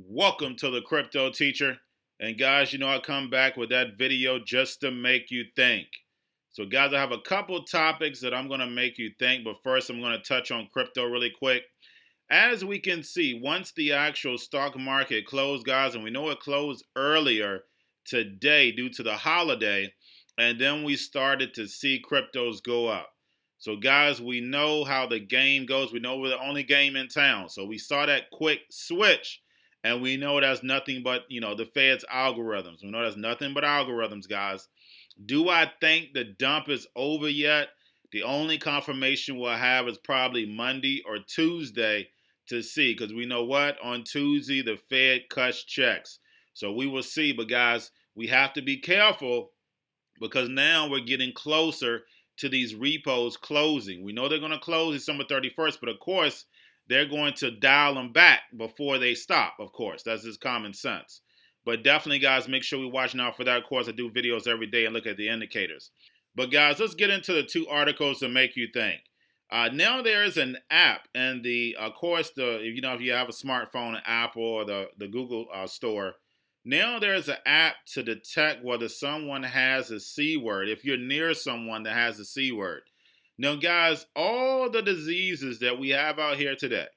Welcome to the Crypto Teacher. And guys, I come back with that video just to make you think. So guys, I have a couple topics that I'm going to make you think, but first I'm going to touch on crypto really quick. As we can see, once the actual stock market closed, guys, and we know it closed earlier today due to the holiday, and then we started to see cryptos go up. So guys, we know how the game goes. We know we're the only game in town. So we saw that quick switch. And we know that's nothing but, the Fed's algorithms. We know that's nothing but algorithms, guys. Do I think the dump is over yet? The only confirmation we'll have is probably Monday or Tuesday to see. Because we know what? On Tuesday, the Fed cuts checks. So we will see. But, guys, we have to be careful because now we're getting closer to these repos closing. We know they're going to close December 31st, but of course, they're going to dial them back before they stop, of course. That's just common sense. But definitely, guys, make sure we watch out for that. Of course, I do videos every day and look at the indicators. But, guys, let's get into the two articles to make you think. Now there is an app, and of course, if you have a smartphone, an Apple or the Google store, now there's an app to detect whether someone has a C word, if you're near someone that has a C word. Now, guys, all the diseases that we have out here today,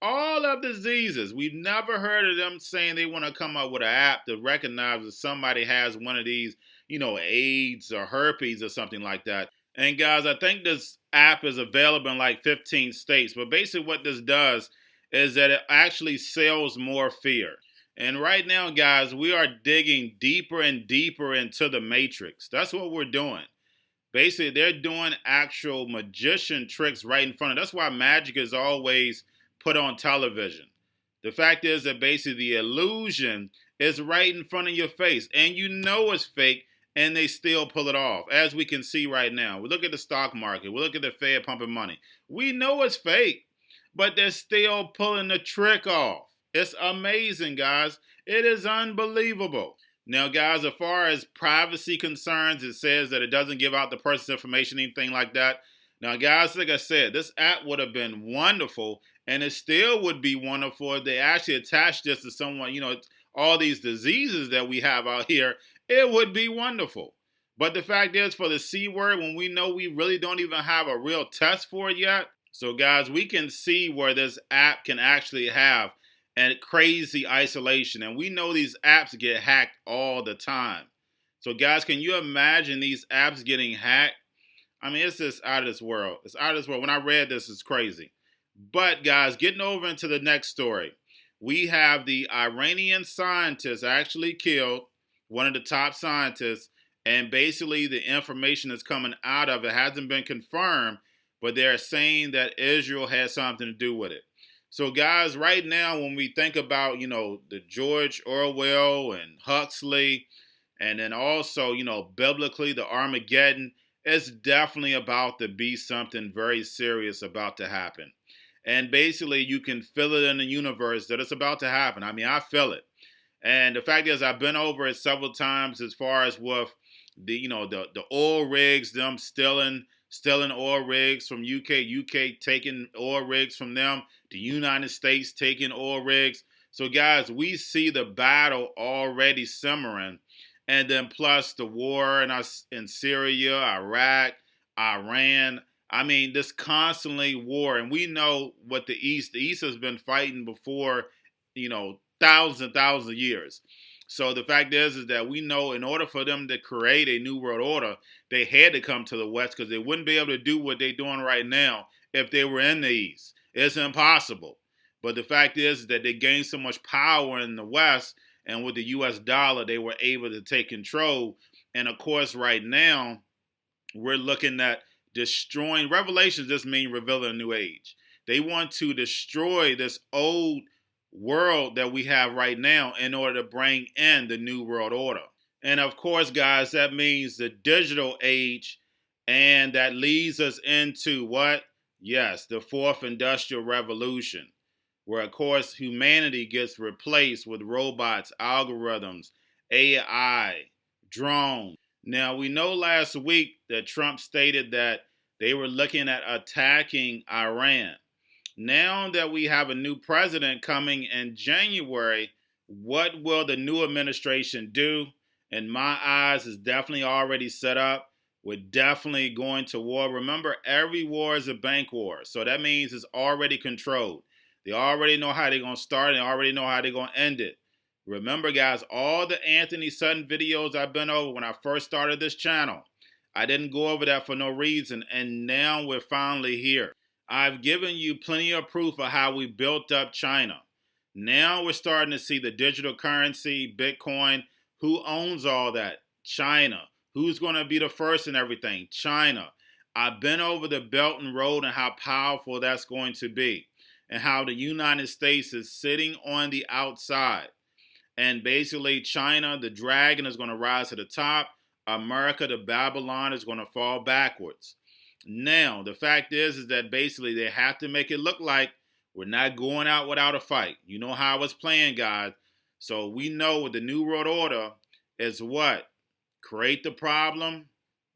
all of the diseases, we've never heard of them saying they want to come up with an app to recognize that somebody has one of these, AIDS or herpes or something like that. And guys, I think this app is available in like 15 states. But basically what this does is that it actually sells more fear. And right now, guys, we are digging deeper and deeper into the matrix. That's what we're doing. Basically, they're doing actual magician tricks right in front of us. That's why magic is always put on television. The fact is that basically the illusion is right in front of your face. And you know it's fake, and they still pull it off. As we can see right now. We look at the stock market. We look at the Fed pumping money. We know it's fake, but they're still pulling the trick off. It's amazing, guys. It is unbelievable. Now, guys, as far as privacy concerns, it says that it doesn't give out the person's information, anything like that. Now, guys, like I said, this app would have been wonderful, and it still would be wonderful if they actually attached this to someone, all these diseases that we have out here. It would be wonderful. But the fact is, for the C word, when we know we really don't even have a real test for it yet, so, guys, we can see where this app can actually have and crazy isolation. And we know these apps get hacked all the time. So, guys, can you imagine these apps getting hacked? I mean, it's just out of this world. It's out of this world. When I read this, it's crazy. But, guys, getting over into the next story. We have the Iranian scientist actually killed, one of the top scientists, and basically the information that's coming out of it hasn't been confirmed, but they're saying that Israel has something to do with it. So, guys, right now, when we think about, the George Orwell and Huxley, and then also, biblically, the Armageddon, it's definitely about to be something very serious about to happen. And basically, you can feel it in the universe that it's about to happen. I mean, I feel it. And the fact is, I've been over it several times as far as with the oil rigs, them stealing oil rigs from UK taking oil rigs from them, the United States taking oil rigs. So, guys, we see the battle already simmering. And then plus the war in Syria, Iraq, Iran. I mean, this constantly war. And we know what the East has been fighting before, thousands and thousands of years. So the fact is that we know in order for them to create a new world order, they had to come to the West because they wouldn't be able to do what they're doing right now if they were in the East. It's impossible. But the fact is that they gained so much power in the West, and with the U.S. dollar, they were able to take control. And of course, right now, we're looking at destroying. Revelations just mean revealing a new age. They want to destroy this old world that we have right now in order to bring in the new world order. And of course, guys, that means the digital age, and that leads us into what? Yes, the fourth industrial revolution, where of course humanity gets replaced with robots, algorithms, AI, drones. Now, we know last week that Trump stated that they were looking at attacking Iran. Now that we have a new president coming in January, what will the new administration do? In my eyes, is definitely already set up. We're definitely going to war. Remember, every war is a bank war. So that means it's already controlled. They already know how they're going to start and they already know how they're going to end it. Remember, guys, all the Anthony Sutton videos I've been over when I first started this channel, I didn't go over that for no reason. And now we're finally here. I've given you plenty of proof of how we built up China. Now we're starting to see the digital currency, Bitcoin. Who owns all that? China. Who's going to be the first in everything? China. I've been over the Belt and Road and how powerful that's going to be, and how the United States is sitting on the outside. And basically, China, the dragon, is going to rise to the top. America, the Babylon, is going to fall backwards. Now, the fact is that basically they have to make it look like we're not going out without a fight. You know how it's playing, guys. So we know with the New World Order is what? Create the problem,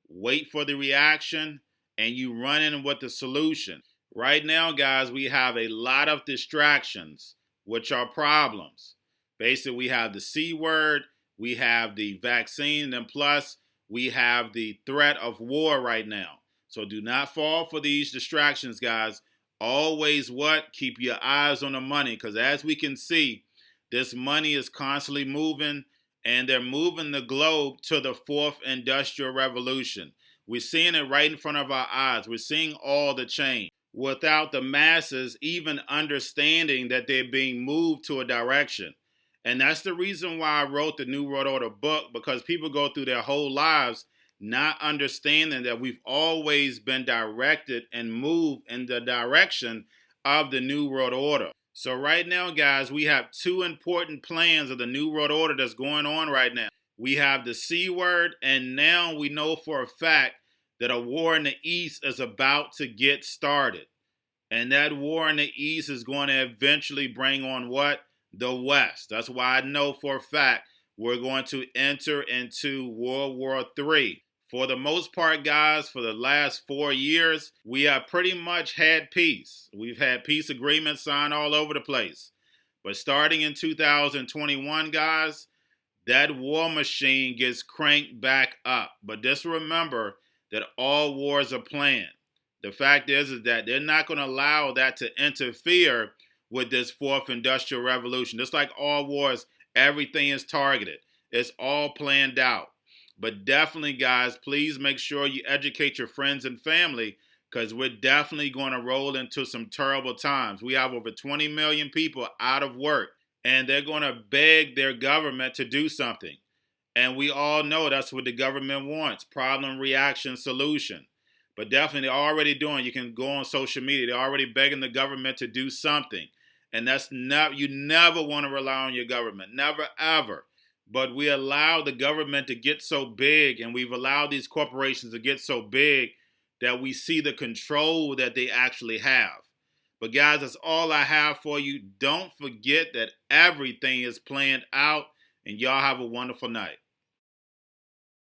wait for the reaction, and you run in with the solution. Right now, guys, we have a lot of distractions, which are problems. Basically, we have the C word, we have the vaccine, and plus we have the threat of war right now. So do not fall for these distractions, guys. Always what? Keep your eyes on the money, because as we can see, this money is constantly moving, and they're moving the globe to the fourth industrial revolution. We're seeing it right in front of our eyes. We're seeing all the change without the masses even understanding that they're being moved to a direction. And that's the reason why I wrote the New World Order book, because people go through their whole lives not understanding that we've always been directed and moved in the direction of the New World Order. So right now, guys, we have two important plans of the New World Order that's going on right now. We have the C word, and now we know for a fact that a war in the East is about to get started. And that war in the East is going to eventually bring on what? The West. That's why I know for a fact we're going to enter into World War III. For the most part, guys, for the last 4 years, we have pretty much had peace. We've had peace agreements signed all over the place. But starting in 2021, guys, that war machine gets cranked back up. But just remember that all wars are planned. The fact is that they're not going to allow that to interfere with this fourth industrial revolution. Just like all wars, everything is targeted. It's all planned out. But definitely, guys, please make sure you educate your friends and family, because we're definitely going to roll into some terrible times. We have over 20 million people out of work, and they're going to beg their government to do something. And we all know that's what the government wants: problem, reaction, solution. But definitely, they're already doing. You can go on social media. They're already begging the government to do something. And that's not, you never want to rely on your government. Never, ever. But we allow the government to get so big, and we've allowed these corporations to get so big that we see the control that they actually have. But guys, that's all I have for you. Don't forget that everything is planned out, and y'all have a wonderful night.